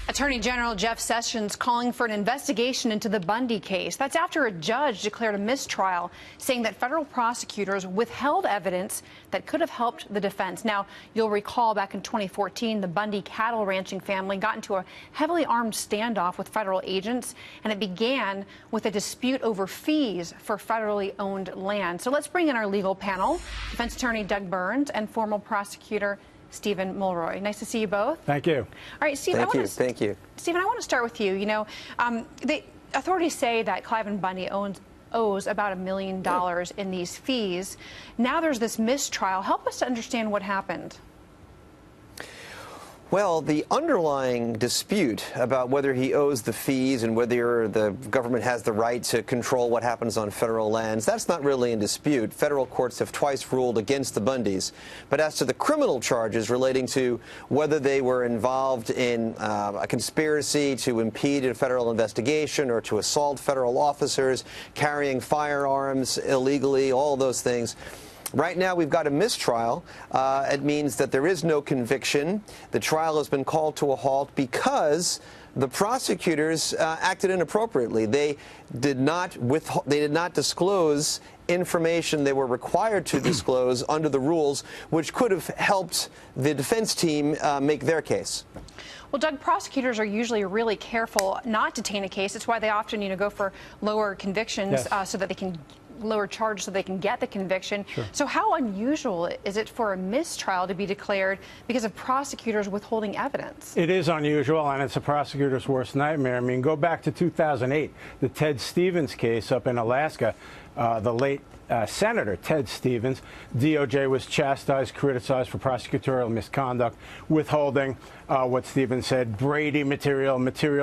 Attorney General Jeff Sessions calling for an investigation into the Bundy case. That's after a judge declared a mistrial, saying that federal prosecutors withheld evidence that could have helped the defense. Now, you'll recall back in 2014, the Bundy cattle ranching family got into a heavily armed standoff with federal agents, and it began with a dispute over fees for federally owned land. So let's bring in our legal panel, defense attorney Doug Burns and former prosecutor Stephen Mulroy. Nice to see you both. Thank you. All right, Stephen. Thank you. Stephen, I want to start with you. You know, the authorities say that Cliven Bundy owes about $1 million in these fees. Now there's this mistrial. Help us to understand what happened. Well, the underlying dispute about whether he owes the fees and whether the government has the right to control what happens on federal lands, that's not really in dispute. Federal courts have twice ruled against the Bundys. But as to the criminal charges relating to whether they were involved in a conspiracy to impede a federal investigation or to assault federal officers, carrying firearms illegally, all those things, right now, we've got a mistrial. It means that there is no conviction. The trial has been called to a halt because the prosecutors acted inappropriately. They did not disclose information they were required to disclose under the rules, which could have helped the defense team make their case. Well, Doug, prosecutors are usually really careful not to taint a case. It's why they often, go for lower convictions so that they can lower charge so they can get the conviction. Sure. So how unusual is it for a mistrial to be declared because of prosecutors withholding evidence? It is unusual, and it's a prosecutor's worst nightmare. I mean, go back to 2008, the Ted Stevens case up in Alaska. The late Senator Ted Stevens, DOJ was chastised, criticized for prosecutorial misconduct, withholding what Stevens said, Brady material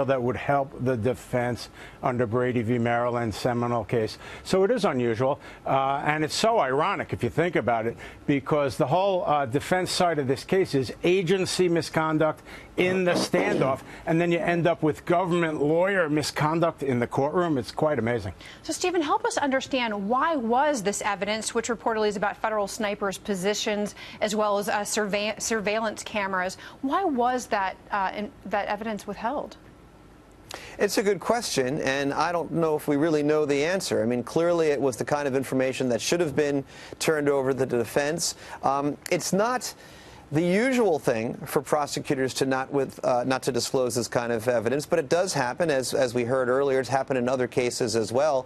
that would help the defense under Brady v. Maryland, seminal case. So it is unusual, and it's so ironic if you think about it, because the whole defense side of this case is agency misconduct in the standoff, and then you end up with government lawyer misconduct in the courtroom. It's quite amazing. So, Stephen, help us understand, why was this evidence, which reportedly is about federal snipers' positions as well as surveillance cameras, why was that evidence withheld? It's a good question, and I don't know if we really know the answer. I mean, clearly it was the kind of information that should have been turned over to the defense. It's not the usual thing for prosecutors to not to disclose this kind of evidence, but it does happen, as we heard earlier. It's happened in other cases as well.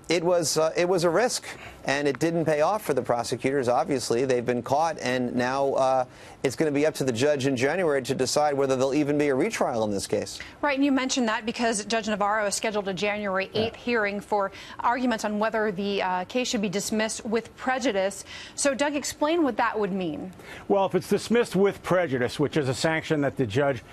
It was a risk, and it didn't pay off for the prosecutors. Obviously, they've been caught, and now it's going to be up to the judge in January to decide whether there'll even be a retrial in this case. Right, and you mentioned that because Judge Navarro has scheduled a January 8th hearing for arguments on whether the case should be dismissed with prejudice. So, Doug, explain what that would mean. Well, if it's dismissed with prejudice, which is a sanction that the judge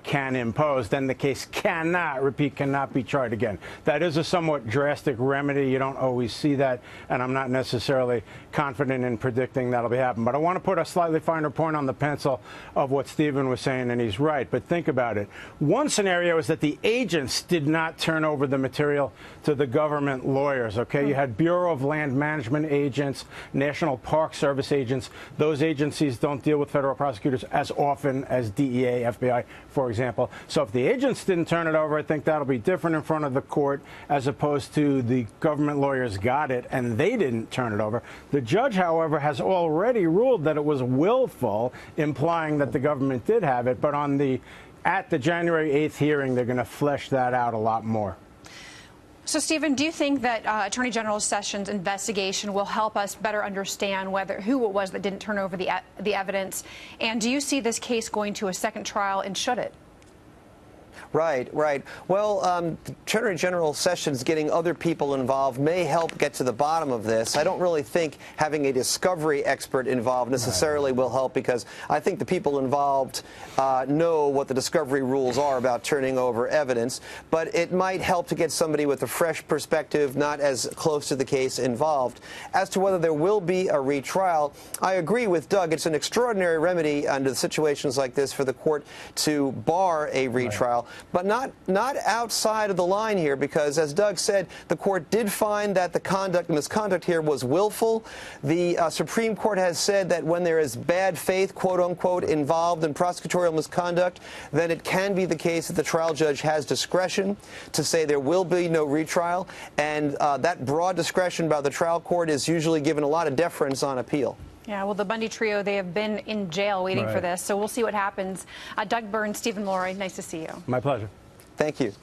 can impose, then the case cannot be tried again. That is a somewhat drastic remedy. You don't always see that, and I'm not necessarily confident in predicting that'll be happening. But I want to put a slightly finer point on the pencil of what Stephen was saying, and he's right. But think about it. One scenario is that the agents did not turn over the material to the government lawyers, okay? You had Bureau of Land Management agents, National Park Service agents. Those agencies don't deal with federal prosecutors as often as DEA, FBI, for example. So if the agents didn't turn it over, I think that'll be different in front of the court, as opposed to the government lawyers got it and they didn't turn it over. The judge, however, has already ruled that it was willful, implying that the government did have it. But at the January 8th hearing, they're going to flesh that out a lot more. So, Stephen, do you think that Attorney General Sessions' investigation will help us better understand who it was that didn't turn over the evidence? And do you see this case going to a second trial, and should it? Right. Well, Attorney General Sessions getting other people involved may help get to the bottom of this. I don't really think having a discovery expert involved necessarily will help, because I think the people involved know what the discovery rules are about turning over evidence. But it might help to get somebody with a fresh perspective, not as close to the case, involved. As to whether there will be a retrial, I agree with Doug. It's an extraordinary remedy under situations like this for the court to bar a retrial. mistrial, but not outside of the line here, because as Doug said, the court did find that the misconduct here was willful. The Supreme Court has said that when there is bad faith, quote unquote, involved in prosecutorial misconduct, then it can be the case that the trial judge has discretion to say there will be no retrial, and that broad discretion by the trial court is usually given a lot of deference on appeal. Yeah, well, the Bundy trio, they have been in jail waiting for this, so we'll see what happens. Doug Burns, Stephen Laurie, nice to see you. My pleasure. Thank you. Thank you.